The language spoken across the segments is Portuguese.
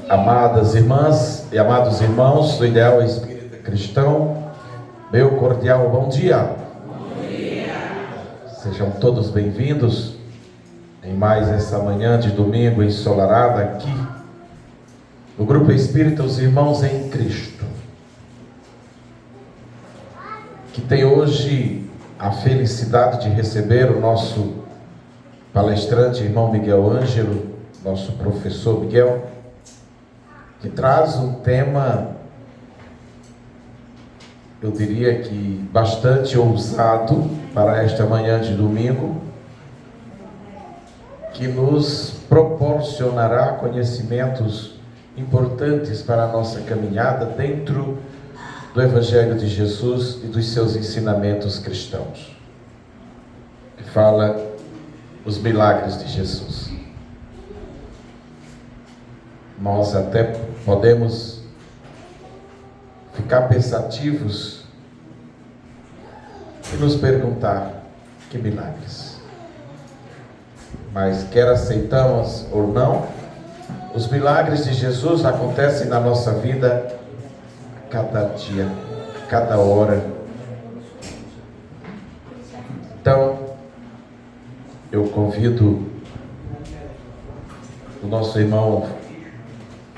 Amadas irmãs e amados irmãos do Ideal Espírita Cristão, meu cordial bom dia. Bom dia. Sejam todos bem-vindos em mais essa manhã de domingo ensolarada aqui no Grupo Espírita Os Irmãos em Cristo, que tem hoje a felicidade de receber o nosso palestrante, irmão Miguel Ângelo, nosso professor Miguel, que traz um tema, eu diria que bastante ousado para esta manhã de domingo, que nos proporcionará conhecimentos importantes para a nossa caminhada dentro do Evangelho de Jesus e dos seus ensinamentos cristãos, que fala os milagres de Jesus. Nós até podemos ficar pensativos e nos perguntar: que milagres? Mas quer aceitamos ou não, os milagres de Jesus acontecem na nossa vida a cada dia, a cada hora. Então, eu convido o nosso irmão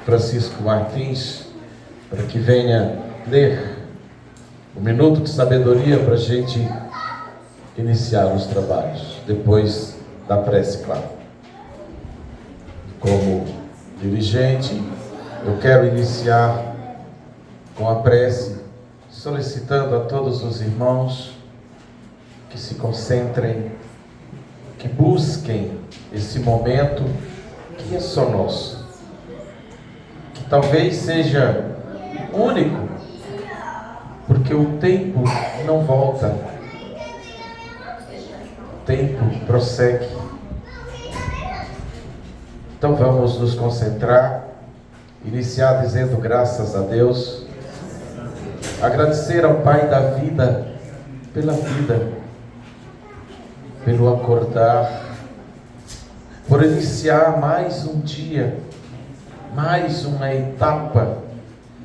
Francisco Martins para que venha ler o Minuto de Sabedoria para a gente iniciar os trabalhos, depois da prece, claro. Como dirigente, eu quero iniciar com a prece, solicitando a todos os irmãos que se concentrem, que busquem esse momento que é só nosso, que talvez seja único, porque o tempo não volta, o tempo prossegue. Então vamos nos concentrar, iniciar dizendo graças a Deus, agradecer ao Pai da vida, pela vida, pelo acordar, por iniciar mais um dia, mais uma etapa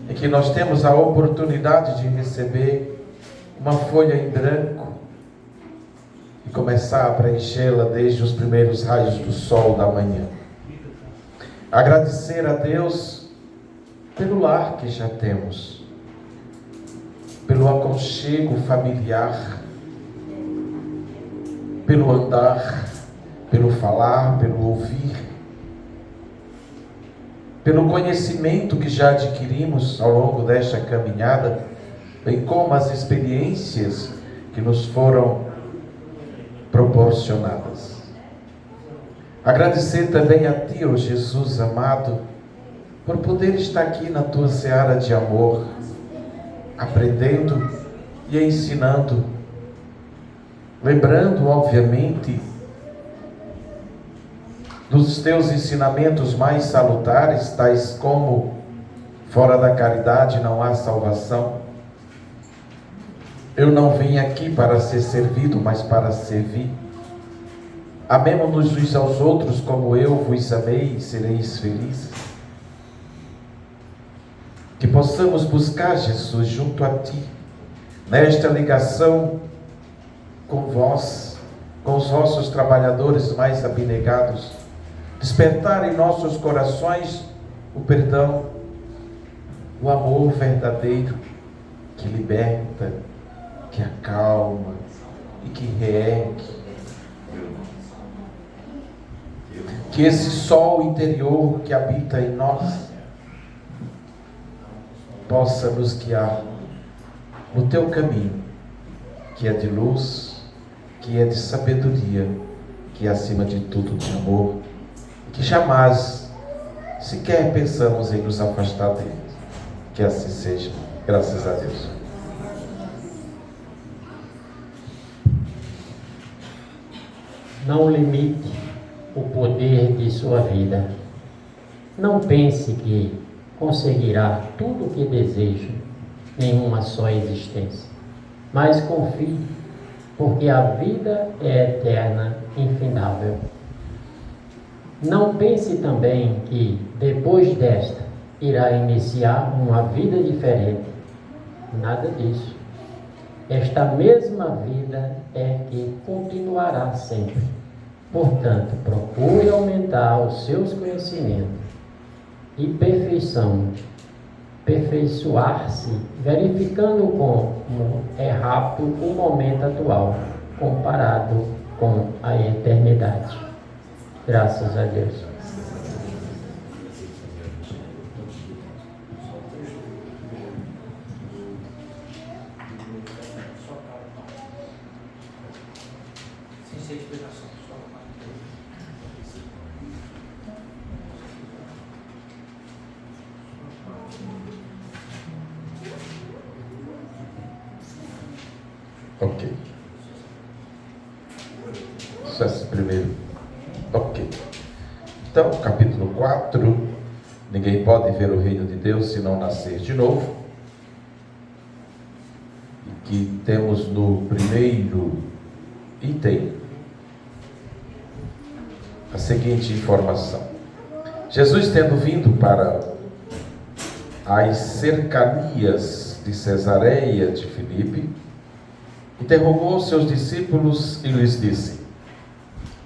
em que nós temos a oportunidade de receber uma folha em branco e começar a preenchê-la desde os primeiros raios do sol da manhã. Agradecer a Deus pelo lar que já temos, pelo aconchego familiar, pelo andar, pelo falar, pelo ouvir, pelo conhecimento que já adquirimos ao longo desta caminhada, bem como as experiências que nos foram proporcionadas. Agradecer também a Ti, ó Jesus amado, por poder estar aqui na Tua seara de amor, aprendendo e ensinando, lembrando, obviamente, dos Teus ensinamentos mais salutares, tais como: fora da caridade não há salvação. Eu não vim aqui para ser servido, mas para servir. Amemo-nos uns aos outros como eu vos amei e sereis felizes. Que possamos buscar, Jesus, junto a Ti, nesta ligação com vós, com os vossos trabalhadores mais abnegados, despertar em nossos corações o perdão, o amor verdadeiro que liberta, que acalma e que reergue. Que esse sol interior que habita em nós possa nos guiar no Teu caminho, que é de luz, que é de sabedoria, que é acima de tudo de amor, que jamais sequer pensamos em nos afastar dele. Que assim seja, graças a Deus. Não limite o poder de sua vida. Não pense que conseguirá tudo o que deseja em uma só existência, mas confie, porque a vida é eterna, infindável. Não pense também que, depois desta, irá iniciar uma vida diferente. Nada disso. Esta mesma vida é que continuará sempre. Portanto, procure aumentar os seus conhecimentos e aperfeiçoar-se, verificando como é rápido o momento atual, comparado com a eternidade. Graças a Deus. Ok. Só esse primeiro. Ok. Então, capítulo 4. Ninguém pode ver o reino de Deus se não nascer de novo. E que temos no primeiro item a seguinte informação. Jesus, tendo vindo para as cercanias de Cesareia de Filipe, interrogou seus discípulos e lhes disse: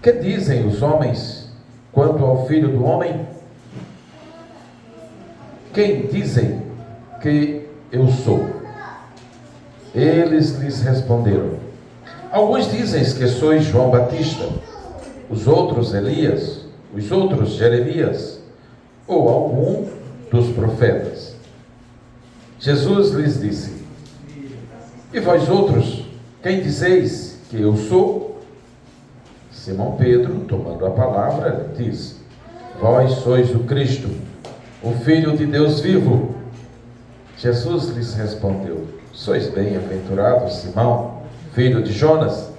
que dizem os homens quanto ao Filho do Homem? Quem dizem que eu sou? Eles lhes responderam: alguns dizem que sois João Batista, os outros Elias, os outros Jeremias, ou algum dos profetas. Jesus lhes disse: e vós outros, quem dizeis que eu sou? Simão Pedro, tomando a palavra, diz: vós sois o Cristo, o Filho de Deus vivo. Jesus lhes respondeu: sois bem-aventurado, Simão, filho de Jonas,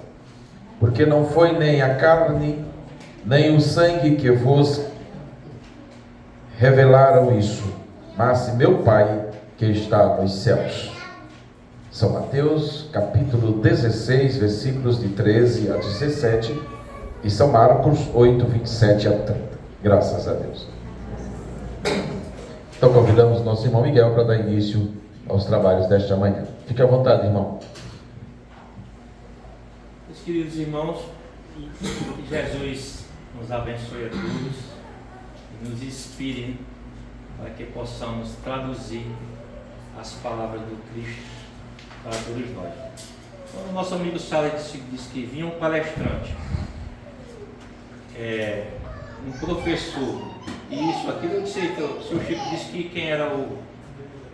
porque não foi nem a carne, nem o sangue que vos revelaram isso, mas meu Pai que está nos céus. São Mateus, capítulo 16, versículos de 13 a 17, e São Marcos 8, 27 a 30. Graças a Deus. Então convidamos nosso irmão Miguel para dar início aos trabalhos desta manhã. Fique à vontade, irmão. Meus queridos irmãos, que Jesus nos abençoe a todos e nos inspire para que possamos traduzir as palavras do Cristo para todos nós. Então, o nosso amigo Sala disse que vinha um palestrante, um professor, isso, aquilo. Eu disse que o seu Chico disse que quem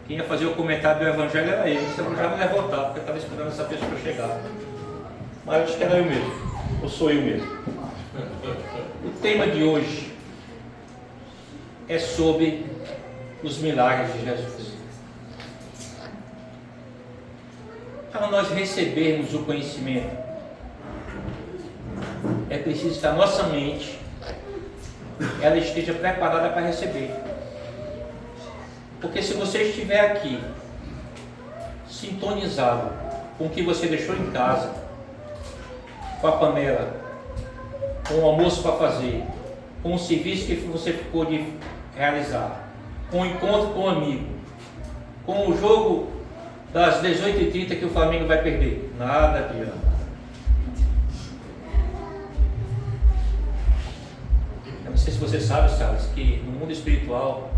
ia fazer o comentário do Evangelho era ele. Eu já não ia voltar, porque eu estava esperando essa pessoa chegar. Mas eu disse que era eu mesmo, ou sou eu mesmo. O tema de hoje é sobre os milagres de Jesus. Para nós recebermos o conhecimento, é preciso que a nossa mente ela esteja preparada para receber. Porque se você estiver aqui sintonizado com o que você deixou em casa, com a panela, com o almoço para fazer, com o serviço que você ficou de realizar, com o encontro com o amigo, com o jogo das 18h30 que o Flamengo vai perder, nada adianta. Eu não sei se você sabe, Salles, que no mundo espiritual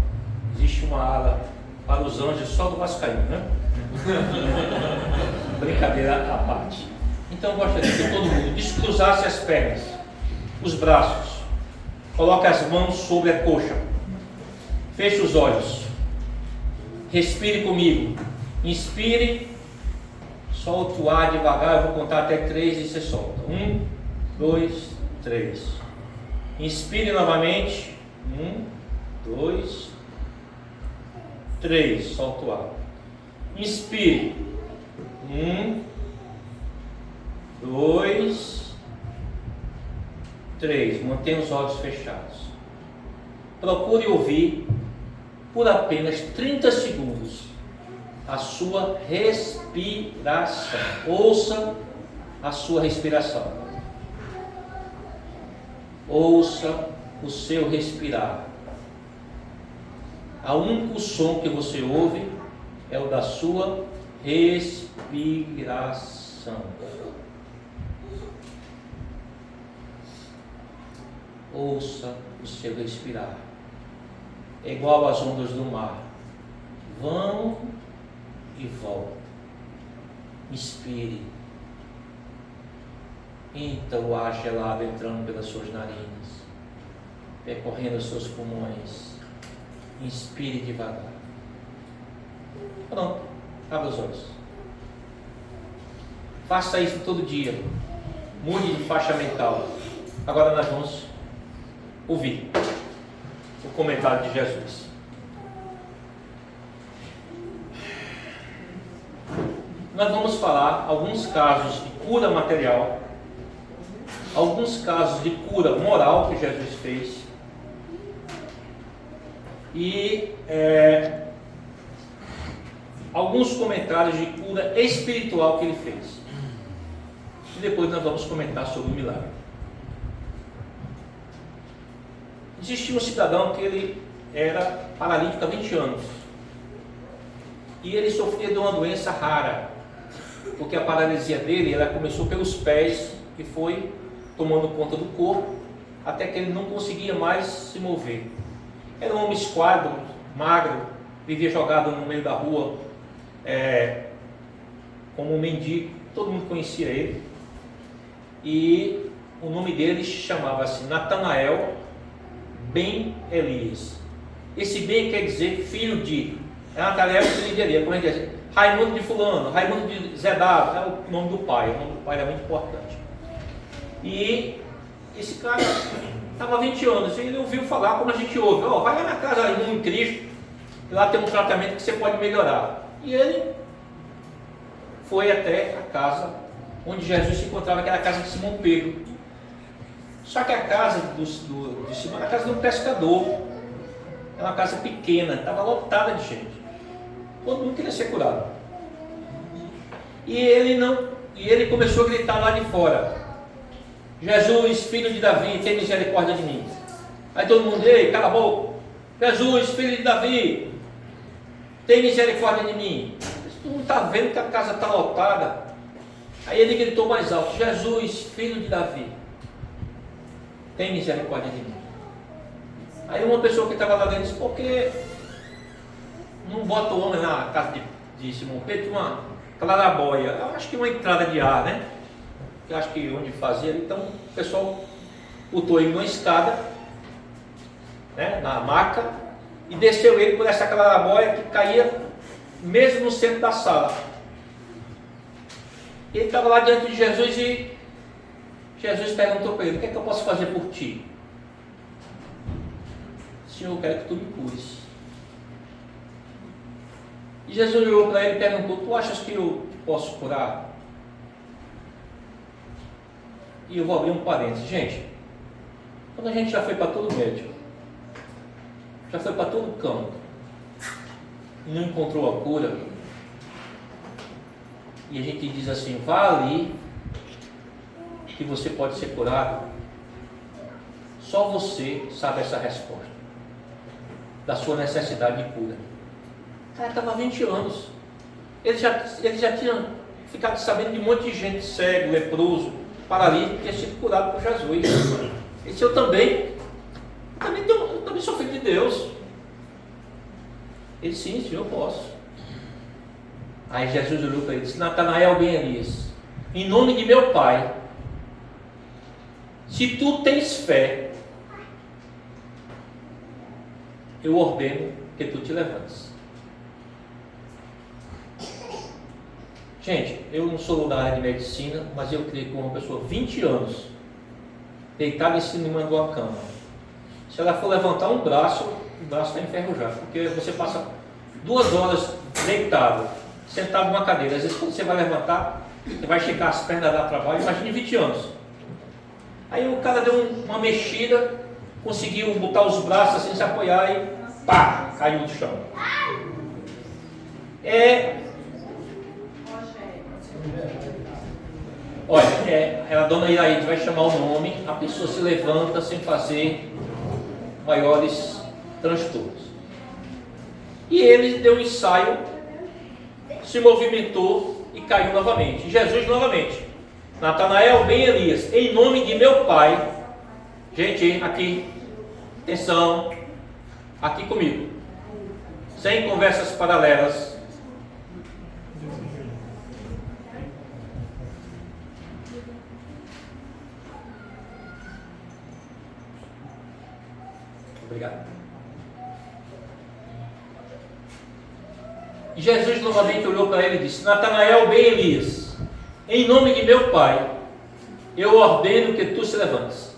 existe uma ala para os anjos só do Vascaíno, né? Brincadeira à parte. Então eu gostaria que todo mundo descruzasse as pernas, os braços, coloque as mãos sobre a coxa, feche os olhos, respire comigo, inspire, solte o ar devagar, eu vou contar até 3 e você solta. 1, 2, 3. Inspire novamente. 1, 2, 3. Solta o ar. Inspire. 1, 2, 3. Mantenha os olhos fechados. Procure ouvir por apenas 30 segundos a sua respiração. Ouça a sua respiração. Ouça o seu respirar. O único som que você ouve é o da sua respiração. Ouça o seu respirar. É igual às ondas do mar. Vão e voltam. Inspire. Então o ar gelado entrando pelas suas narinas, percorrendo os seus pulmões. Inspire devagar. Pronto. Abra os olhos. Faça isso todo dia. Mude de faixa mental. Agora nós vamos ouvir o comentário de Jesus. Nós vamos falar alguns casos de cura material, alguns casos de cura moral que Jesus fez e alguns comentários de cura espiritual que ele fez. E depois nós vamos comentar sobre o milagre. Existia um cidadão que ele era paralítico há 20 anos. E ele sofria de uma doença rara, porque a paralisia dele ela começou pelos pés e foi tomando conta do corpo, até que ele não conseguia mais se mover. Era um homem esquadro, magro, vivia jogado no meio da rua, como um mendigo, todo mundo conhecia ele. E o nome dele chamava-se Natanael Ben Elias. Esse Ben quer dizer filho de. Natanael seria, como é que é? Raimundo de fulano, Raimundo de Zedado, é o nome do pai. O nome do pai era muito importante. E esse cara estava há 20 anos e ele ouviu falar como a gente ouve: vai lá na casa em Cristo, e lá tem um tratamento que você pode melhorar. E ele foi até a casa onde Jesus se encontrava, que era a casa de Simão Pedro. Só que a casa de Simão era a casa de um pescador. Era uma casa pequena, estava lotada de gente. Todo mundo queria ser curado. E ele começou a gritar lá de fora: Jesus, filho de Davi, tem misericórdia de mim. Aí todo mundo: ei, cala a boca. Jesus, filho de Davi, tem misericórdia de mim. Tu não está vendo que a casa está lotada? Aí ele gritou mais alto: Jesus, filho de Davi, tem misericórdia de mim. Aí uma pessoa que estava lá dentro disse: por que não bota o homem na casa de Simão Pedro, uma clarabóia? Eu acho que uma entrada de ar, né? Eu acho que onde fazia. Então o pessoal botou ele numa escada, né, na maca, e desceu ele por essa clarabóia que caía mesmo no centro da sala. Ele estava lá diante de Jesus e Jesus perguntou para ele: o que é que eu posso fazer por ti? Senhor, eu quero que tu me cures. E Jesus olhou para ele e perguntou: tu achas que eu posso curar? E eu vou abrir um parênteses. Gente, quando a gente já foi para todo médico, já foi para todo canto, e não encontrou a cura, e a gente diz assim: vá ali que você pode ser curado, só você sabe essa resposta da sua necessidade de cura. O cara estava há 20 anos, ele já tinha ficado sabendo de um monte de gente cego, leproso, paralítico, que tinha sido curado por Jesus. Ele disse: eu também sou filho de Deus. Ele: sim, Senhor, eu posso. Aí Jesus olhou para ele e disse: Natanael Ben Elias, em nome de meu Pai, se tu tens fé, eu ordeno que tu te levantes. Gente, eu não sou da área de medicina, mas eu creio que uma pessoa 20 anos deitada em cima de uma cama, se ela for levantar um braço, o braço está enferrujado, porque você passa 2 horas deitado, sentado numa cadeira. Às vezes quando você vai levantar, você vai esticar as pernas, dar trabalho. Imagine 20 anos. Aí o cara deu uma mexida, conseguiu botar os braços assim, se apoiar e pá, caiu no chão. Olha, a dona Iraíde vai chamar o nome, a pessoa se levanta sem fazer maiores transtornos. E ele deu um ensaio, se movimentou e caiu novamente. Jesus novamente. Natanael, bem Elias, em nome de meu Pai. Gente, aqui, atenção, aqui comigo. Sem conversas paralelas. Obrigado. E Jesus novamente olhou para ele e disse: Natanael, bem Elias, em nome de meu Pai, eu ordeno que tu se levantes.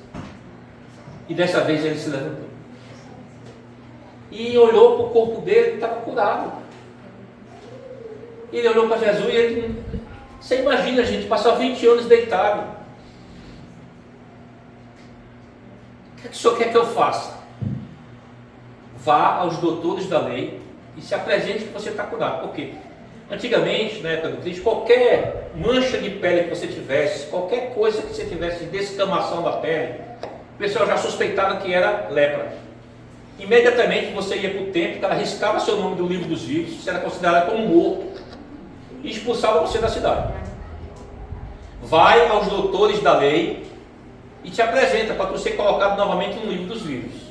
E dessa vez ele se levantou. E olhou para o corpo dele, estava curado. Ele olhou para Jesus e ele, você imagina, gente, passou 20 anos deitado. O que o senhor quer que eu faça? Vá aos doutores da lei e se apresente que você está curado. Por quê? Antigamente, na época do Cristo, qualquer mancha de pele que você tivesse, qualquer coisa que você tivesse de descamação da pele, o pessoal já suspeitava que era lepra. Imediatamente você ia para o templo, ela riscava seu nome do livro dos vivos, você era considerado como morto e expulsava você da cidade. Vai aos doutores da lei e te apresenta para tu ser colocado novamente no livro dos vivos.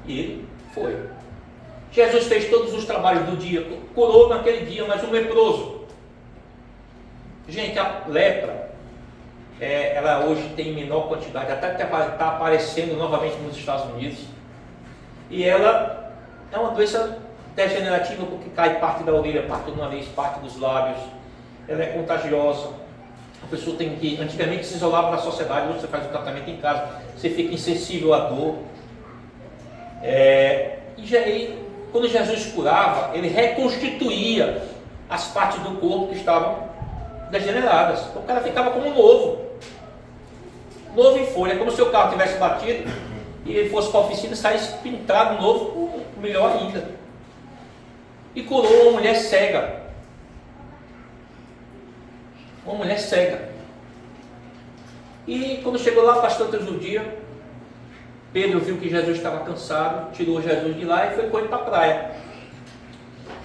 E ele foi. Jesus fez todos os trabalhos do dia, curou naquele dia, mas um leproso. Gente, a lepra, ela hoje tem menor quantidade, até está aparecendo novamente nos Estados Unidos. E ela é uma doença degenerativa porque cai parte da orelha, parte do nariz, parte dos lábios. Ela é contagiosa. A pessoa tem que, antigamente se isolava da sociedade, hoje você faz o tratamento em casa, você fica insensível à dor. E quando Jesus curava, ele reconstituía as partes do corpo que estavam degeneradas. Então o cara ficava como novo em folha, como se o carro tivesse batido e ele fosse para a oficina e saísse pintado novo, melhor ainda. E curou uma mulher cega. Uma mulher cega. E quando chegou lá, às tantas do dia, Pedro viu que Jesus estava cansado, tirou Jesus de lá e foi com ele para a praia.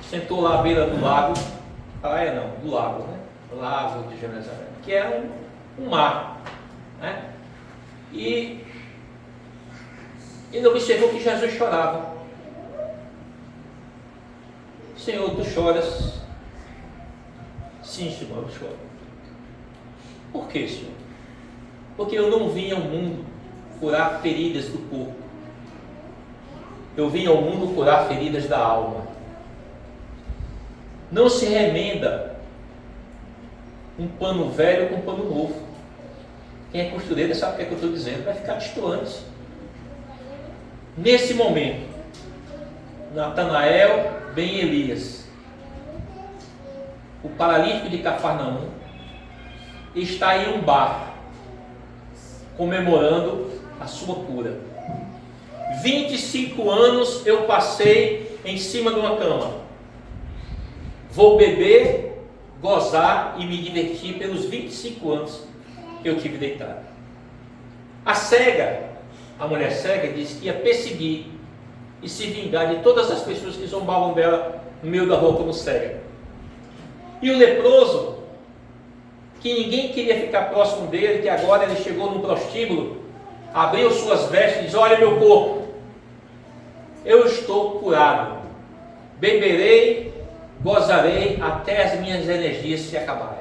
Sentou lá à beira do lago, praia não, do lago, né? Lago de Genezaré, que era um mar, né? E ele observou que Jesus chorava. Senhor, tu choras? Sim, Senhor, eu choro. Por que, Senhor? Porque eu não vim ao mundo curar feridas do corpo. Eu vim ao mundo curar feridas da alma. Não se remenda um pano velho com um pano novo. Quem é costureira sabe o que é que eu estou dizendo. Vai ficar destoante. Nesse momento, Natanael, bem Elias, o paralítico de Cafarnaum, está em um bar, comemorando a sua cura. 25 anos eu passei em cima de uma cama. Vou beber, gozar e me divertir pelos 25 anos que eu tive deitado. A cega, a mulher cega, disse que ia perseguir e se vingar de todas as pessoas que zombavam dela no meio da rua como cega. E o leproso, que ninguém queria ficar próximo dele, que agora ele chegou no prostíbulo, abriu suas vestes e diz: olha meu corpo, eu estou curado, beberei, gozarei até as minhas energias se acabarem.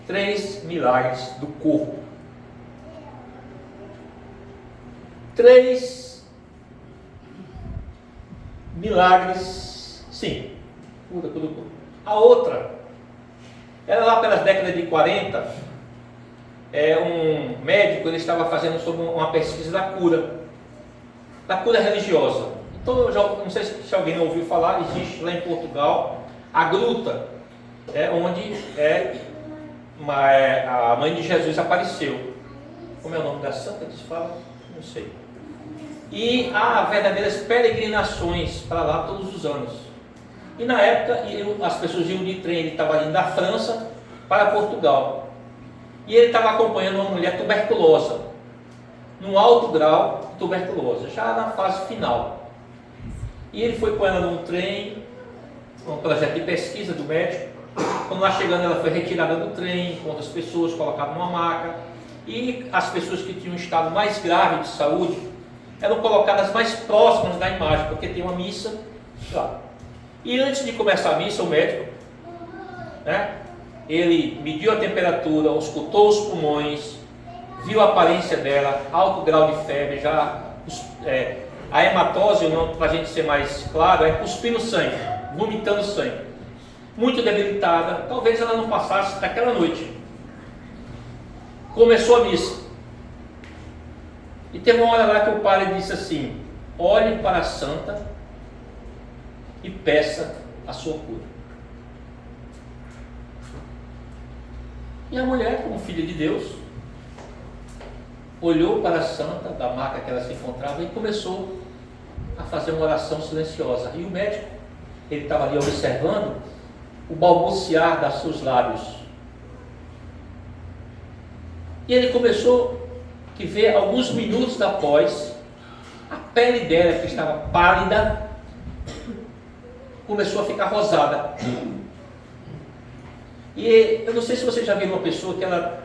3 milagres do corpo. 3 milagres, sim, cura do corpo. A outra, era lá pelas décadas de 40, um médico, ele estava fazendo sobre uma pesquisa da cura religiosa. Então, eu já, não sei se alguém não ouviu falar, existe lá em Portugal a gruta, onde a mãe de Jesus apareceu. Como é o nome da santa que se fala? Não sei. E há verdadeiras peregrinações para lá todos os anos. E na época as pessoas iam de trem, ele estava indo da França para Portugal. E ele estava acompanhando uma mulher tuberculosa. num alto grau de tuberculose, já na fase final. E ele foi com ela num trem, um projeto de pesquisa do médico. Quando lá chegando, ela foi retirada do trem, com outras pessoas, colocada numa maca. E as pessoas que tinham um estado mais grave de saúde eram colocadas mais próximas da imagem, porque tem uma missa lá. E antes de começar a missa, o médico, né, ele mediu a temperatura, auscultou os pulmões, viu a aparência dela, alto grau de febre, já a hematose, para a gente ser mais claro, é cuspindo sangue, vomitando sangue. Muito debilitada, talvez ela não passasse daquela noite. Começou a missa. E teve uma hora lá que o padre disse assim: olhe para a santa e peça a sua cura. E a mulher, como filha de Deus, olhou para a santa da maca que ela se encontrava e começou a fazer uma oração silenciosa. E o médico, ele estava ali observando o balbuciar dos seus lábios. E ele começou a ver, alguns minutos após, a pele dela, que estava pálida, começou a ficar rosada. E eu não sei se você já viu uma pessoa que ela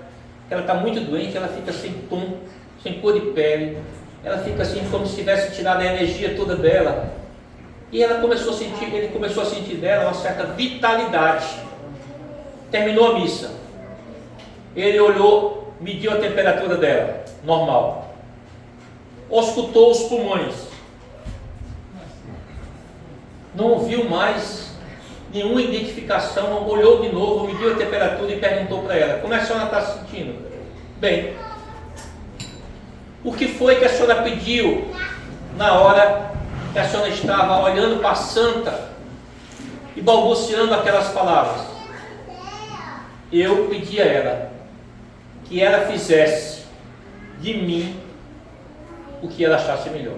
está muito doente, ela fica sem tom, sem cor de pele, ela fica assim como se tivesse tirado a energia toda dela. E ele começou a sentir dela uma certa vitalidade. Terminou a missa. Ele olhou, mediu a temperatura dela, normal. Auscultou os pulmões. Não viu mais nenhuma identificação, olhou de novo, mediu a temperatura e perguntou para ela: como é que a senhora está se sentindo? Bem. O que foi que a senhora pediu na hora que a senhora estava olhando para a santa e balbuciando aquelas palavras? Eu pedi a ela que ela fizesse de mim o que ela achasse melhor.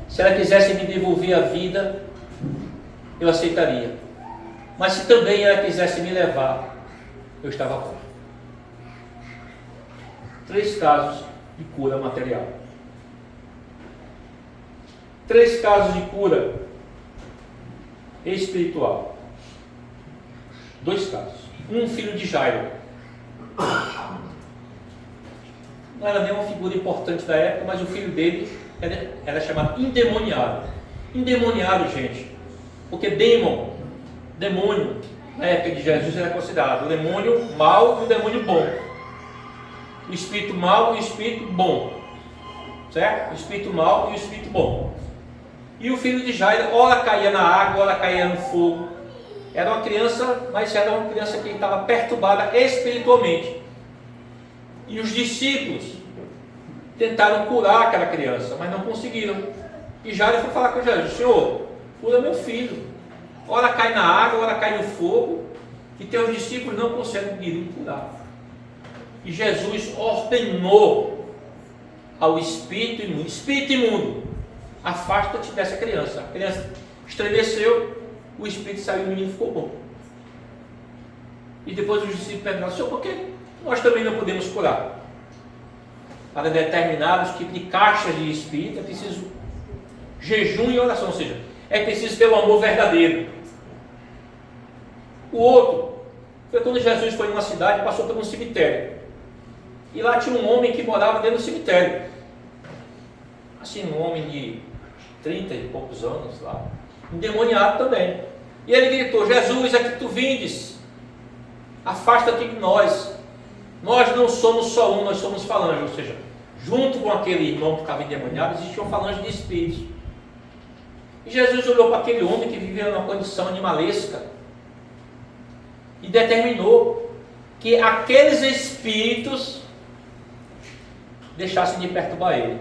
Se ela quisesse me devolver a vida, eu aceitaria. Mas se também ela quisesse me levar, eu estava pronto. 3 casos de cura material. 3 casos de cura espiritual. 2 casos. Um filho de Jairo. Não era nem uma figura importante da época, mas o filho dele era chamado endemoniado. Endemoniado, gente, porque demônio, na época de Jesus era considerado o demônio mau e o demônio bom. O espírito mau e o espírito bom. Certo? O espírito mau e o espírito bom. E o filho de Jairo, ora caía na água, ora caía no fogo. Era uma criança, mas era uma criança que estava perturbada espiritualmente. E os discípulos tentaram curar aquela criança, mas não conseguiram. E Jairo foi falar com Jesus: Senhor, cura meu filho. Ora cai na água, ora cai no fogo, e teus discípulos não conseguiram curar. E Jesus ordenou ao espírito imundo: afasta-te dessa criança. A criança estremeceu, o espírito saiu e o menino ficou bom. E depois os discípulos perguntaram: Senhor, por que nós também não podemos curar? Para determinados tipos de caixas de espírito é preciso jejum e oração, ou seja, é preciso ter um amor verdadeiro. O outro foi quando Jesus foi numa cidade e passou por um cemitério. E lá tinha um homem que morava dentro do cemitério. Assim, um homem de 30 e poucos anos lá, endemoniado também. E ele gritou: Jesus, é que tu vindes, afasta-te de nós. Nós não somos só um, nós somos falange. Ou seja, junto com aquele irmão que estava endemoniado, existia uma falange de espíritos. E Jesus olhou para aquele homem que vivia numa condição animalesca e determinou que aqueles espíritos deixassem de perturbar ele.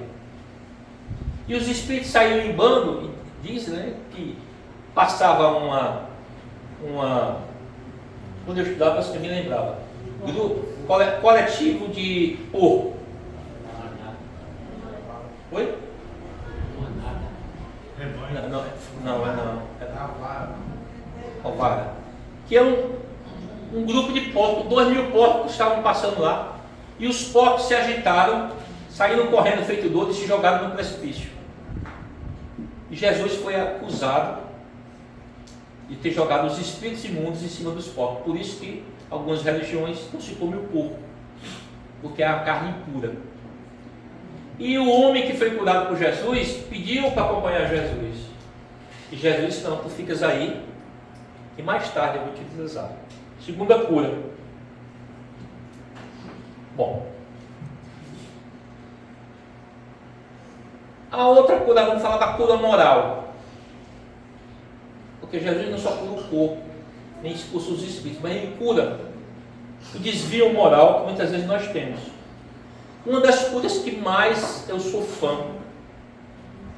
E os espíritos saíram em bando, e diz, né, que passava quando eu estudava, eu me lembrava, grupo coletivo de porco. Oi? Não. Alvara. Que é um grupo de porcos, 2.000 porcos estavam passando lá, e os porcos se agitaram, saíram correndo feito doido e se jogaram no precipício. E Jesus foi acusado de ter jogado os espíritos imundos em cima dos porcos. Por isso que algumas religiões não se come o porco, porque é a carne impura. E o homem que foi curado por Jesus pediu para acompanhar Jesus. E Jesus disse: não, tu ficas aí, e mais tarde eu vou te utilizar. Segunda cura. Bom, a outra cura, vamos falar da cura moral. Porque Jesus não só cura o corpo, nem expulsa os espíritos, mas ele cura o desvio moral que muitas vezes nós temos. Uma das curas que mais eu sou fã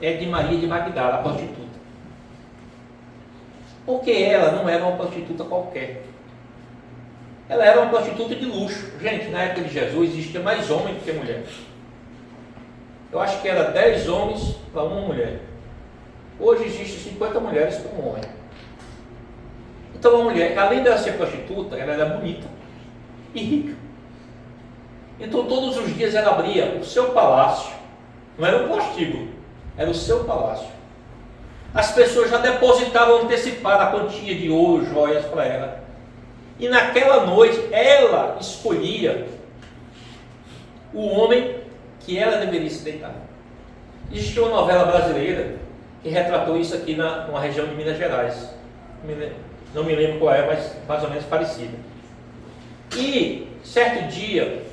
é de Maria de Magdala, a prostituta. Porque ela não era uma prostituta qualquer. Ela era uma prostituta de luxo. Gente, na época de Jesus existia mais homem do que mulher. Eu acho que era 10 homens para uma mulher. Hoje existem 50 mulheres para um homem. Então a mulher, além de ela ser prostituta, ela era bonita e rica. Então todos os dias ela abria o seu palácio. Não era um prostíbulo, era o seu palácio. As pessoas já depositavam antecipada a quantia de ouro, joias para ela. E naquela noite ela escolhia o homem que ela deveria se deitar. Existiu uma novela brasileira que retratou isso aqui numa região de Minas Gerais. Não me lembro qual é, mas mais ou menos parecida. E certo dia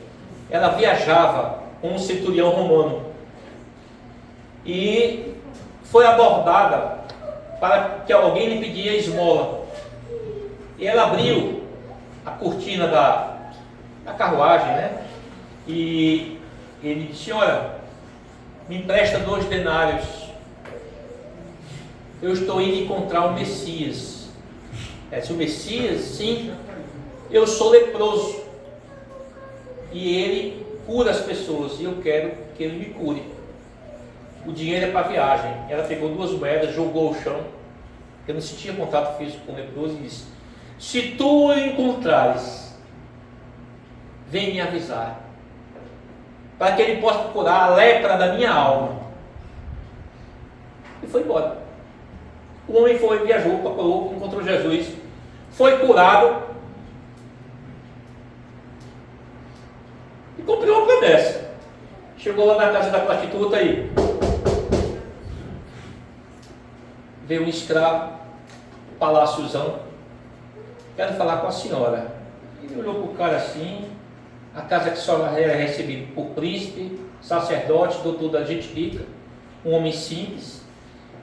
ela viajava com um centurião romano e foi abordada para que alguém lhe pedia esmola. E ela abriu a cortina da carruagem, né? E ele disse: senhora, me empresta 2 denários. Eu estou indo encontrar o Messias. Se o Messias, sim, eu sou leproso. E ele cura as pessoas e eu quero que ele me cure. O dinheiro é para a viagem. Ela pegou 2 moedas, jogou ao chão. Eu não sentia contato físico com o leproso e disse: se tu o encontrares, vem me avisar, para que ele possa curar a lepra da minha alma. E foi embora. O homem foi, viajou, procurou, encontrou Jesus, foi curado e cumpriu a promessa. Chegou lá na casa da prostituta e veio um escravo, paláciozão: quero falar com a senhora. Ele olhou para o cara assim: a casa que só era recebida por príncipe, sacerdote, doutor da gente rica, um homem simples.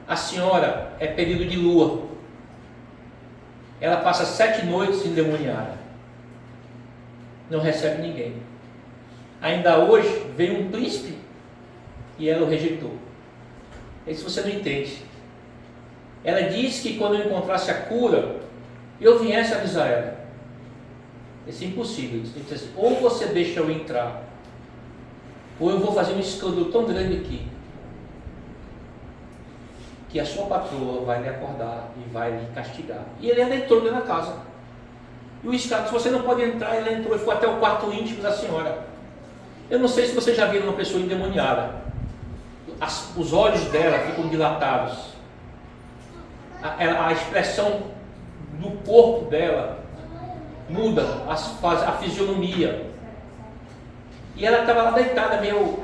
A senhora é período de lua. Ela passa 7 noites endemoniada. Não recebe ninguém. Ainda hoje veio um príncipe e ela o rejeitou. Isso você não entende. Ela disse que quando eu encontrasse a cura, eu viesse avisar ela. Isso é impossível. Ele disse assim: ou você deixa eu entrar, ou eu vou fazer um escândalo tão grande aqui, que a sua patroa vai lhe acordar e vai lhe castigar. E ele entrou dentro da casa. E o escravo disse: você não pode entrar. Ele entrou e foi até o quarto íntimo da senhora. Eu não sei se você já viu uma pessoa endemoniada. Os olhos dela ficam dilatados. A expressão do corpo dela muda, a fisionomia. E ela estava lá deitada, meio,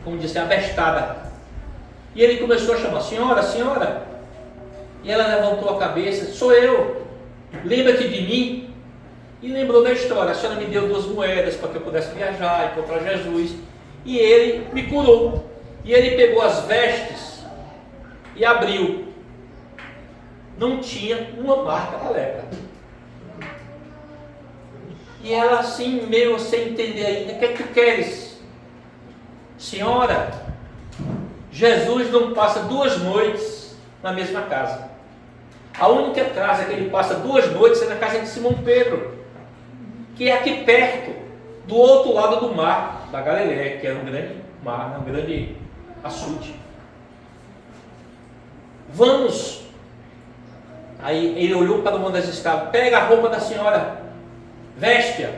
como dizer, abestada. E ele começou a chamar: senhora, senhora. E ela levantou a cabeça: sou eu, lembra-te de mim. E lembrou da história: a senhora me deu 2 moedas para que eu pudesse viajar, encontrar Jesus. E ele me curou. E ele pegou as vestes e abriu. Não tinha uma marca da lepra. E ela assim, meio sem entender ainda: o que é que tu queres? Senhora, Jesus não passa 2 noites na mesma casa. A única casa que ele passa 2 noites é na casa de Simão Pedro, que é aqui perto, do outro lado do mar, da Galileia, que era um grande mar, um grande açude. Vamos. Aí ele olhou para uma das escravas: pega a roupa da senhora, veste-a,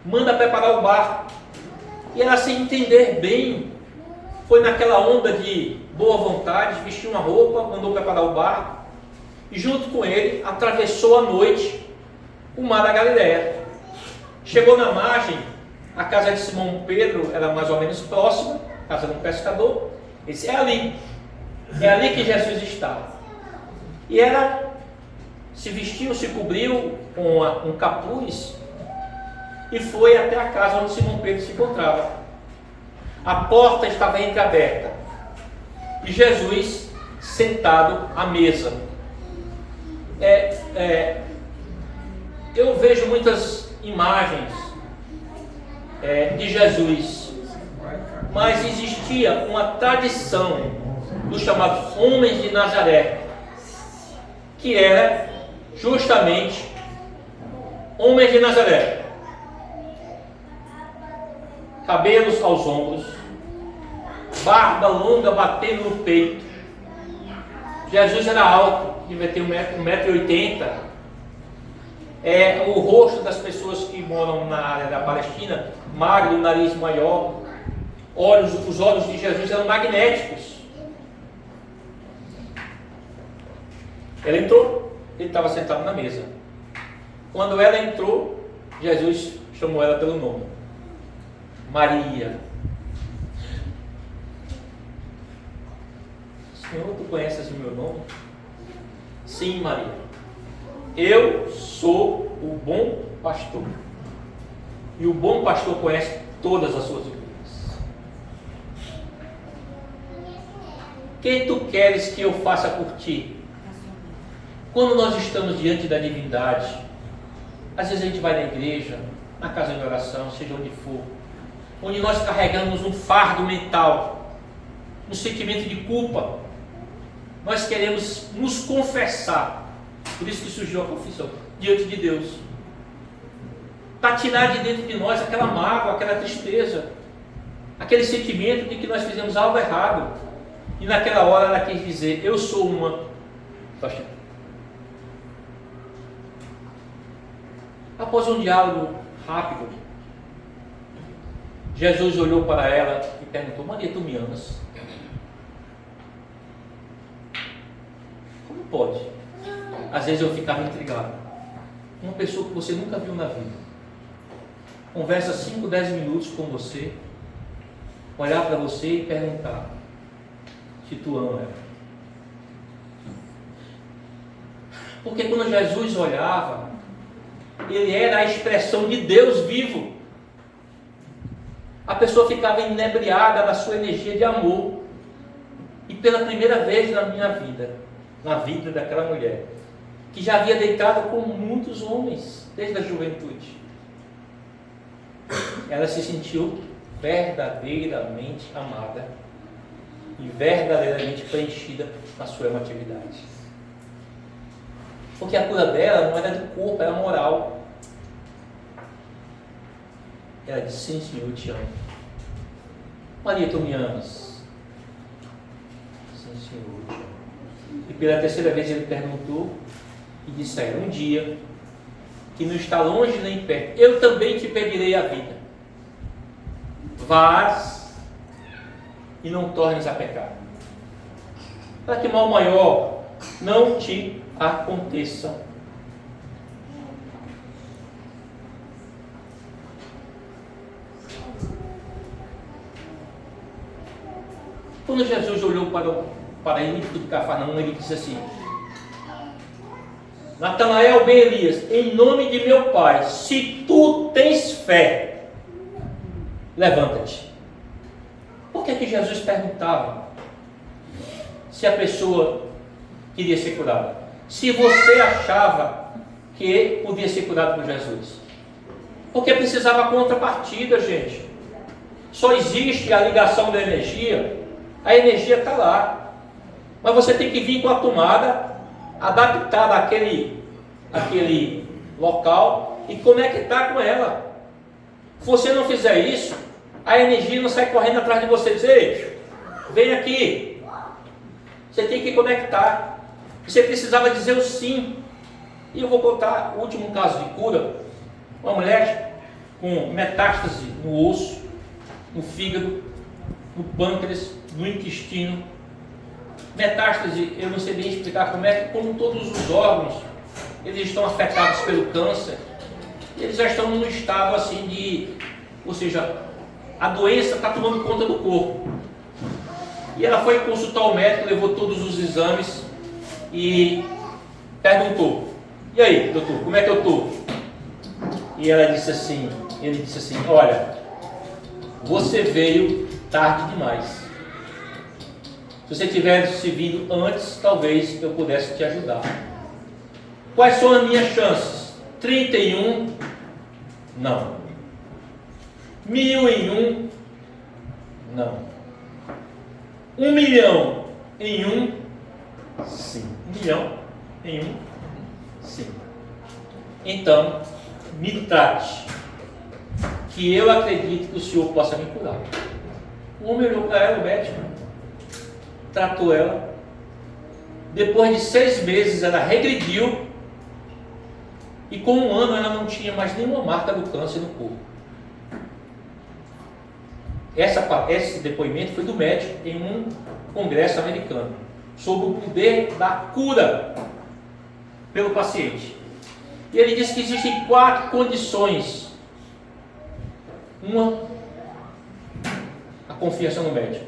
manda preparar o barco. E ela, sem entender bem, foi naquela onda de boa vontade, vestiu uma roupa, mandou preparar o barco e junto com ele atravessou à noite o mar da Galileia. Chegou na margem, a casa de Simão Pedro era mais ou menos próxima, a casa de um pescador. Ele disse: é ali que Jesus está. E ela se vestiu, se cobriu com um capuz e foi até a casa onde Simão Pedro se encontrava. A porta estava entreaberta e Jesus sentado à mesa. Eu vejo muitas imagens de Jesus, mas existia uma tradição dos chamados homens de Nazaré, que era justamente homens de Nazaré, cabelos aos ombros, barba longa batendo no peito. Jesus era alto, devia ter 1,80 m. O rosto das pessoas que moram na área da Palestina, magro, nariz maior, os olhos de Jesus eram magnéticos. Ela entrou, ele estava sentado na mesa. Quando ela entrou, Jesus chamou ela pelo nome: Maria. Senhor, tu conheces o meu nome? Sim, Maria. Eu sou o bom pastor. E o bom pastor conhece todas as suas ovelhas. O que tu queres que eu faça por ti? Quando nós estamos diante da divindade, às vezes a gente vai na igreja, na casa de oração, seja onde for, onde nós carregamos um fardo mental, um sentimento de culpa. Nós queremos nos confessar, por isso que surgiu a confissão, diante de Deus, para tirar de dentro de nós aquela mágoa, aquela tristeza, aquele sentimento de que nós fizemos algo errado. E naquela hora ela quis dizer: eu sou uma prostituta. Após um diálogo rápido, Jesus olhou para ela e perguntou: Maria, tu me amas? Como pode? Às vezes eu ficava intrigado. Uma pessoa que você nunca viu na vida, conversa 5, 10 minutos com você, olhar para você e perguntar se tu ama ela. Porque quando Jesus olhava, ele era a expressão de Deus vivo. A pessoa ficava inebriada na sua energia de amor. E pela primeira vez na minha vida, na vida daquela mulher, que já havia deitado com muitos homens desde a juventude, ela se sentiu verdadeiramente amada e verdadeiramente preenchida na sua emotividade. Porque a cura dela não era de corpo, era moral. Ela disse: sim, Senhor, eu te amo. Maria, tu me amas? Sim, Senhor, eu te amo. E pela terceira vez ele perguntou e disse a ela: um dia, que não está longe nem perto, eu também te pedirei a vida. Vás e não tornes a pecar, para que mal maior não te aconteça. Quando Jesus olhou para ele de Cafarnaum, ele disse assim: Natanael, ben Elias, em nome de meu Pai, se tu tens fé, levanta-te. Por que Jesus perguntava se a pessoa queria ser curada? Se você achava que podia ser curado por Jesus? Porque precisava contrapartida, gente. Só existe a ligação da energia. A energia está lá, mas você tem que vir com a tomada adaptada àquele local e conectar com ela. Se você não fizer isso, a energia não sai correndo atrás de você e dizer: vem aqui. Você tem que conectar. Você precisava dizer o sim. E eu vou contar o último caso de cura. Uma mulher com metástase no osso, no fígado, no pâncreas, no intestino. Metástase, eu não sei bem explicar como todos os órgãos, eles estão afetados pelo câncer, eles já estão num estado assim ou seja, a doença está tomando conta do corpo. E ela foi consultar o médico, levou todos os exames e perguntou: e aí, doutor, como é que eu estou? E ele disse assim: olha, você veio tarde demais. Se você tivesse vindo antes, talvez eu pudesse te ajudar. Quais são as minhas chances? 31? Não. 1000 em 1? Não. 1 milhão em 1? Sim. 1 milhão em 1? Sim. Então, me trate, que eu acredito que o senhor possa me curar. O homem olhou para ela, o médico, tratou ela. Depois de 6 meses ela regrediu e com 1 ano ela não tinha mais nenhuma marca do câncer no corpo. Esse depoimento foi do médico em um congresso americano sobre o poder da cura pelo paciente. E ele disse que existem 4 condições. Uma, a confiança no médico.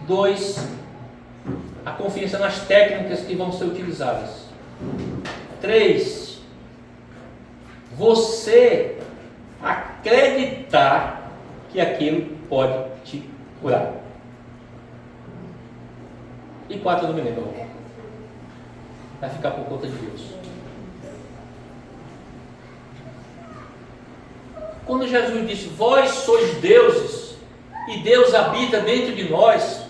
2, a confiança nas técnicas que vão ser utilizadas. 3, você acreditar que aquilo pode te curar. E 4, eu não me lembro. Vai ficar por conta de Deus. Quando Jesus disse: vós sois deuses, e Deus habita dentro de nós,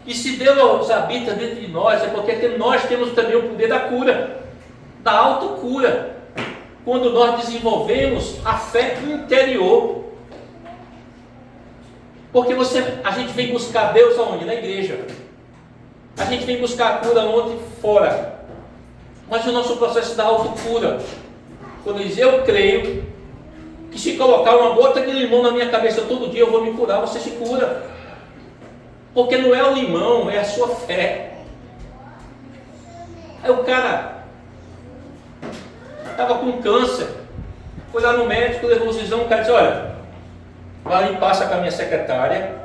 e se Deus habita dentro de nós, é porque nós temos também o poder da cura, da autocura, quando nós desenvolvemos a fé interior. Porque a gente vem buscar Deus aonde? Na igreja. A gente vem buscar a cura onde? Fora. Mas o nosso processo da autocura, quando diz: eu creio que se colocar uma gota de limão na minha cabeça todo dia eu vou me curar, você se cura. Porque não é o limão, é a sua fé. Aí o cara estava com câncer, foi lá no médico, levou os exames, o cara disse: olha, vai ali, passa com a minha secretária,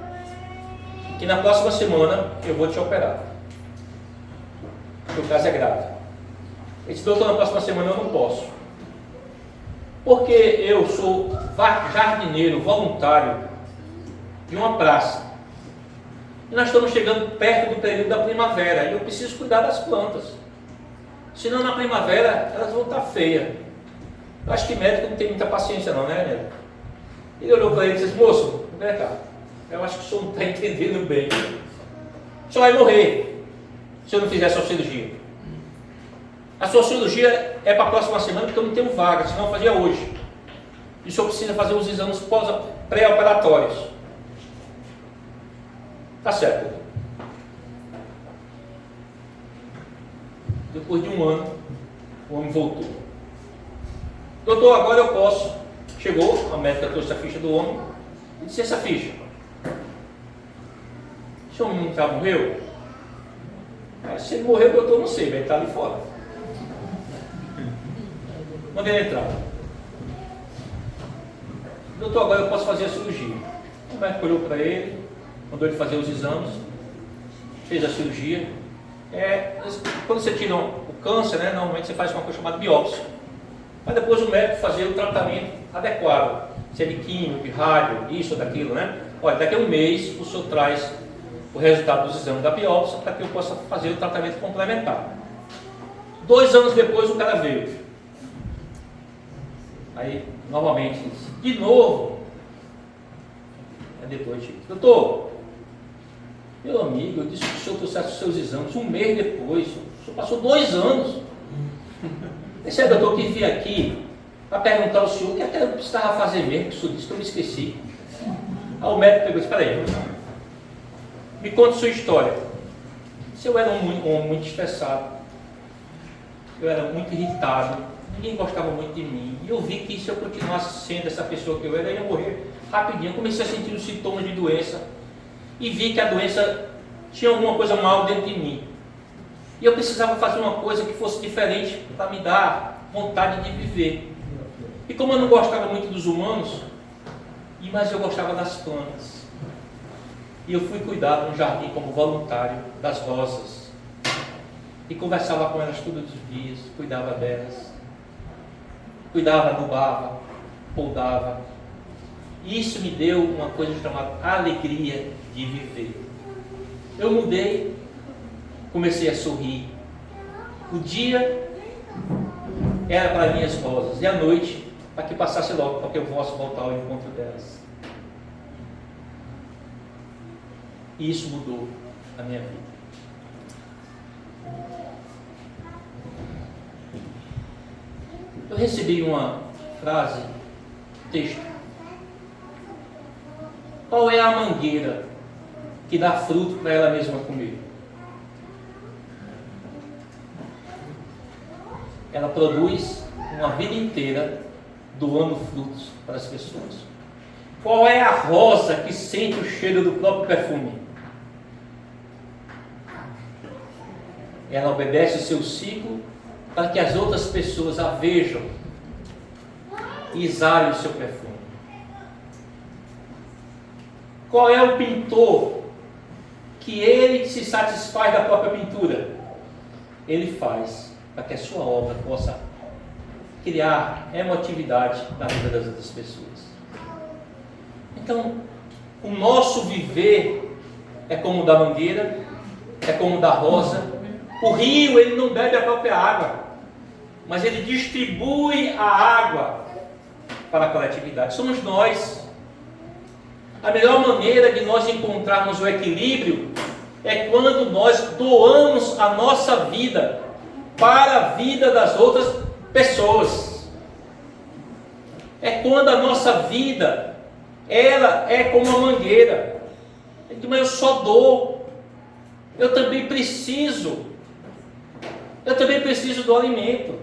que na próxima semana eu vou te operar. Porque o caso é grave. Ele disse: doutor, na próxima semana eu não posso. Porque eu sou jardineiro voluntário de uma praça. E nós estamos chegando perto do período da primavera e eu preciso cuidar das plantas. Senão na primavera elas vão estar feias. Eu acho que médico não tem muita paciência não, né, Nélio? Ele olhou para ele e disse: moço, vem cá, eu acho que o senhor não está entendendo bem. O senhor vai morrer se eu não fizer a sua cirurgia. A sua cirurgia é para a próxima semana porque eu não tenho vaga, senão eu fazia hoje. E o senhor precisa fazer os exames pré-operatórios. Tá certo. Depois de 1 ano, o homem voltou. Doutor, agora eu posso. Chegou, a médica trouxe a ficha do homem e disse: essa ficha, esse homem já morreu? Se ele morreu, doutor, não sei, vai estar ali fora. Mandei ele entrar. Doutor, agora eu posso fazer a cirurgia. O médico olhou para ele, mandou ele fazer os exames, fez a cirurgia. Quando você tira o câncer, né, normalmente você faz uma coisa chamada biópsia. Mas depois o médico fazer o tratamento adequado. Se é de químio, de rádio, isso ou daquilo, né? Olha, daqui a 1 mês o senhor traz o resultado dos exames da biópsia para que eu possa fazer o tratamento complementar. 2 anos depois o cara veio. Aí, novamente, de novo. Aí depois, doutor, meu amigo, eu disse que o senhor trouxesse os seus exames 1 mês depois. O senhor passou 2 anos. Esse é o doutor que veio aqui para perguntar ao senhor o que é que eu precisava fazer mesmo, que o senhor disse que eu me esqueci. Aí o médico pegou e disse: espera aí, me conte sua história. Se eu era um homem muito estressado, eu era muito irritado, ninguém gostava muito de mim, e eu vi que se eu continuasse sendo essa pessoa que eu era, eu ia morrer rapidinho. Eu comecei a sentir os sintomas de doença e vi que a doença tinha alguma coisa mal dentro de mim. E eu precisava fazer uma coisa que fosse diferente para me dar vontade de viver. E como eu não gostava muito dos humanos, mas eu gostava das plantas. E eu fui cuidar de um jardim como voluntário das rosas. E conversava com elas todos os dias, cuidava delas. Cuidava, adubava, podava. E isso me deu uma coisa chamada alegria de viver. Eu mudei, comecei a sorrir. O dia era para minhas rosas e a noite para que passasse logo, para que eu possa voltar ao encontro delas. E isso mudou a minha vida. Eu recebi uma frase, texto. Qual é a mangueira que dá fruto para ela mesma comer? Ela produz uma vida inteira doando frutos para as pessoas. Qual é a rosa que sente o cheiro do próprio perfume? Ela obedece o seu ciclo para que as outras pessoas a vejam e exalem o seu perfume. Qual é o pintor que ele se satisfaz da própria pintura? Ele faz para que a sua obra possa criar emotividade na vida das outras pessoas. Então, o nosso viver é como o da mangueira, é como o da rosa. O rio, ele não bebe a própria água, mas ele distribui a água para a coletividade. Somos nós. A melhor maneira de nós encontrarmos o equilíbrio é quando nós doamos a nossa vida para a vida das outras pessoas. É quando a nossa vida, ela é como uma mangueira. Mas eu só dou. Eu também preciso do alimento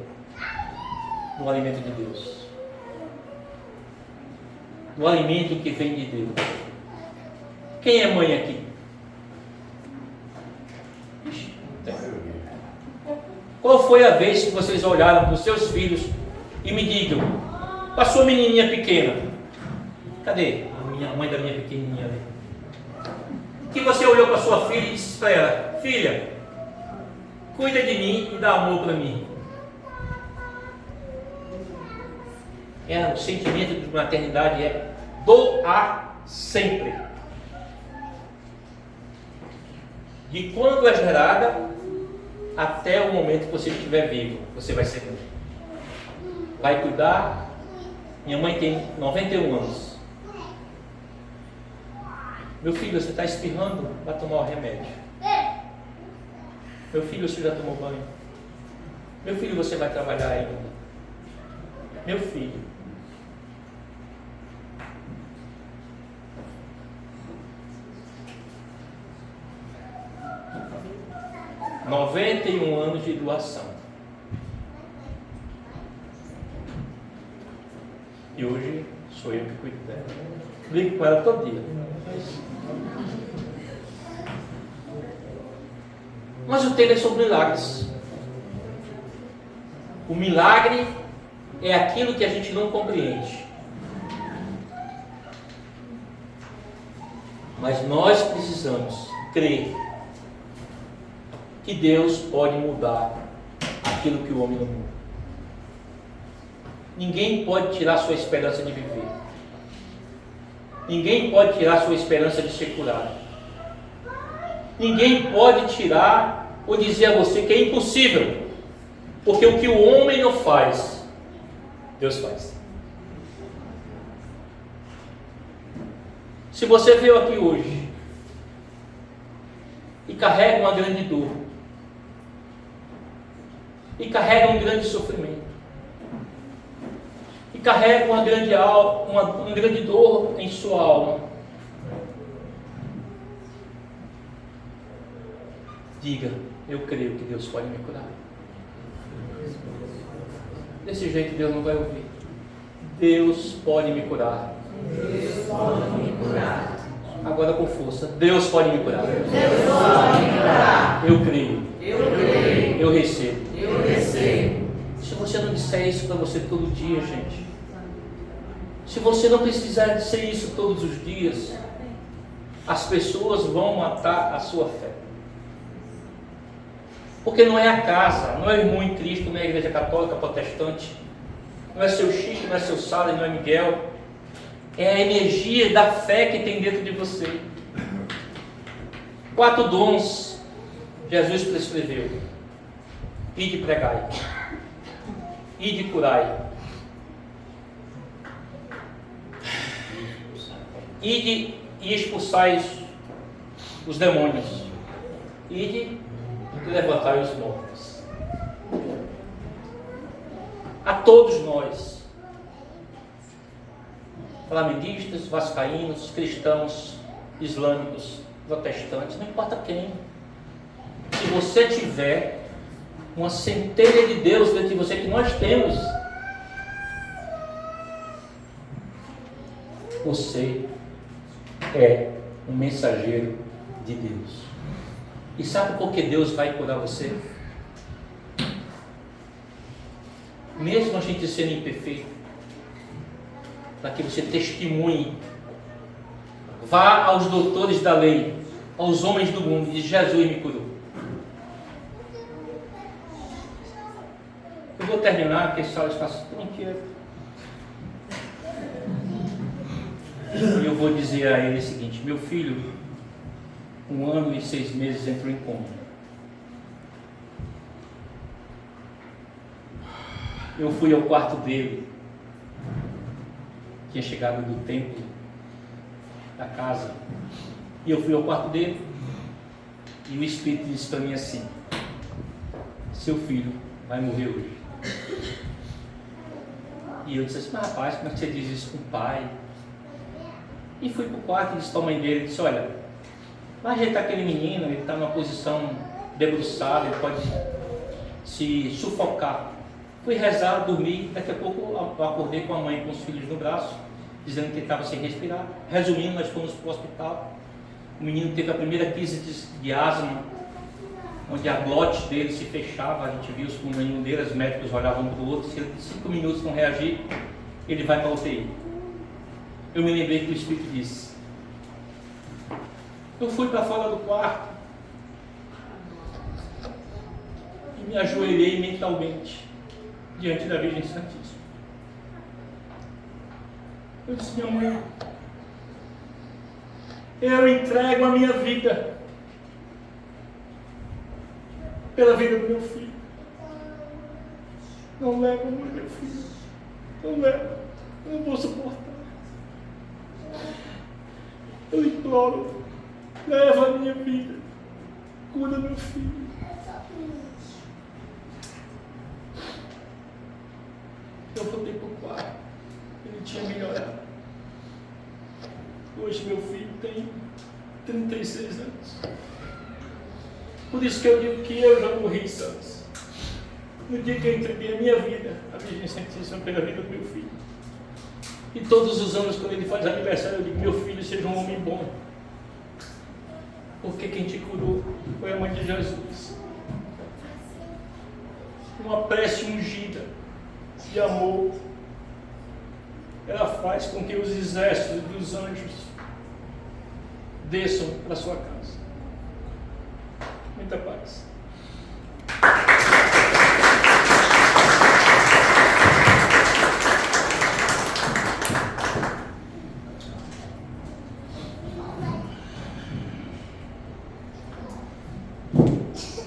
de Deus. Do alimento que vem de Deus. Quem é mãe aqui? Qual foi a vez que vocês olharam para os seus filhos e me digam, a sua menininha pequena, cadê a mãe da minha pequenininha ali? Que você olhou para sua filha e disse para ela, filha, cuida de mim e dá amor para mim. O sentimento de maternidade é doar sempre. De quando é gerada até o momento que você estiver vivo, você vai ser mãe. Vai cuidar. Minha mãe tem 91 anos. Meu filho, você está espirrando? Vai tomar o remédio. Meu filho, você já tomou banho? Meu filho, você vai trabalhar ainda? Meu filho. ...91 anos de doação. E hoje sou eu que cuido dela. Brigo com ela todo dia. Mas o tema é sobre milagres. O milagre é aquilo que a gente não compreende. Mas nós precisamos crer que Deus pode mudar aquilo que o homem não muda. Ninguém pode tirar sua esperança de viver. Ninguém pode tirar sua esperança de ser curado. Ninguém pode tirar ou dizer a você que é impossível. Porque o que o homem não faz, Deus faz. Se você veio aqui hoje e carrega uma grande dor, e carrega um grande sofrimento, e carrega uma grande dor em sua alma, diga, eu creio que Deus pode me curar. Desse jeito Deus não vai ouvir. Deus pode me curar. Deus pode me curar. Agora com força. Deus pode me curar. Deus pode me curar. Eu creio. Eu creio. Eu recebo. Eu recebo. Se você não disser isso para você todo dia, gente. Se você não precisar dizer isso todos os dias, as pessoas vão matar a sua fé. Porque não é a casa, não é o irmão em Cristo, não é a igreja católica protestante, não é seu Chico, não é seu Sala, não é Miguel. É a energia da fé que tem dentro de você. 4 dons Jesus prescreveu: ide pregai, ide curai, ide e expulsai os demônios, ide e levantai os mortos. A todos nós, flamenguistas, vascaínos, cristãos, islâmicos, protestantes, não importa quem, se você tiver uma centelha de Deus dentro de você, que nós temos, você é um mensageiro de Deus. E sabe por que Deus vai curar você? Mesmo a gente sendo imperfeito, para que você testemunhe, vá aos doutores da lei, aos homens do mundo, e diz: Jesus me curou. Eu vou terminar, porque esse sala está tão inquieto. E eu vou dizer a ele o seguinte: meu filho, 1 ano e 6 meses entrou em coma. Eu fui ao quarto dele, tinha chegado do templo, da casa, e eu fui ao quarto dele, e o Espírito disse para mim assim: seu filho vai morrer hoje. E eu disse assim: mas rapaz, como é que você diz isso com o pai? E fui para o quarto e disse para a mãe dele, disse: olha, vai ajeitar aquele menino, ele está numa posição debruçada, ele pode se sufocar. Fui rezar, dormi, daqui a pouco eu acordei com a mãe com os filhos no braço, dizendo que ele estava sem respirar. Resumindo, nós fomos para o hospital. O menino teve a primeira crise de asma, onde a glote dele se fechava, a gente viu os pulmões dele, os médicos olhavam um para o outro, se ele em 5 minutos não reagir, ele vai para a UTI. Eu me lembrei que o Espírito disse. Eu fui para fora do quarto e me ajoelhei mentalmente diante da Virgem Santíssima. Eu disse: minha mãe, eu entrego a minha vida pela vida do meu filho. Não leva o meu filho. Não leva. Eu não vou suportar. Eu imploro, leva a minha vida. Cura meu filho. Eu voltei para o quarto. Ele tinha melhorado. Hoje meu filho tem 36 anos. Por isso que eu digo que eu já morri, Santos. No dia que eu entreguei a minha vida, a Virgem Santíssima pela vida do meu filho. E todos os anos, quando ele faz aniversário, eu digo: meu filho, seja um homem bom. Porque quem te curou foi a mãe de Jesus. Uma prece ungida de amor, ela faz com que os exércitos dos anjos desçam para sua casa. Muita paz.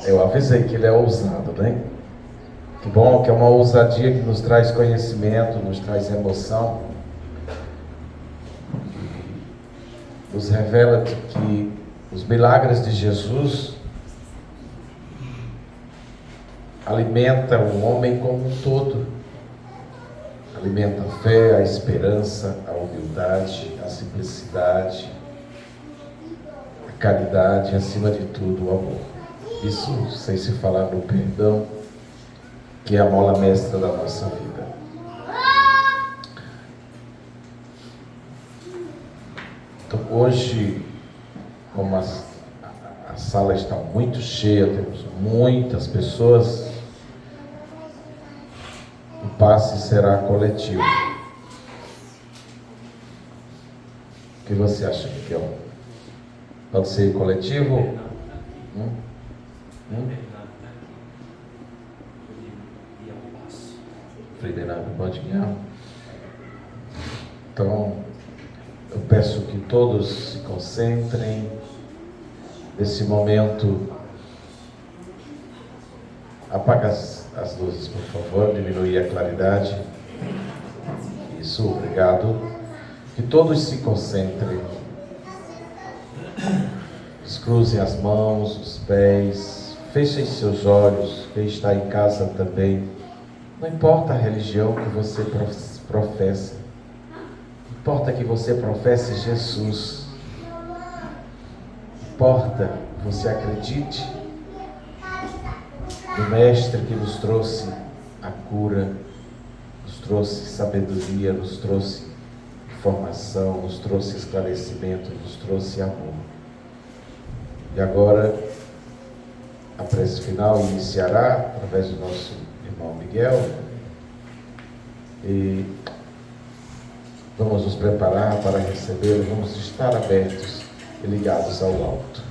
Eu avisei que ele é ousado, né? Que bom, que é uma ousadia que nos traz conhecimento, nos traz emoção. Nos revela que os milagres de Jesus alimentam o homem como um todo. Alimenta a fé, a esperança, a humildade, a simplicidade, a caridade e, acima de tudo, o amor. Isso sem se falar no perdão, que é a mola mestra da nossa vida. Hoje, como a sala está muito cheia, temos muitas pessoas, o passe será coletivo. O que você acha, Miguel? Pode ser coletivo? Frei pode guiar? Então, eu peço que todos se concentrem nesse momento. Apaga as luzes, por favor, diminuir a claridade. Isso, obrigado. Que todos se concentrem. Descruzem as mãos, os pés, fechem seus olhos. Quem está em casa também. Não importa a religião que você professa. Importa que você professe Jesus. Importa que você acredite no Mestre que nos trouxe a cura, nos trouxe sabedoria, nos trouxe informação, nos trouxe esclarecimento, nos trouxe amor. E agora, a prece final iniciará através do nosso irmão Miguel. E vamos nos preparar para recebê-lo, vamos estar abertos e ligados ao alto.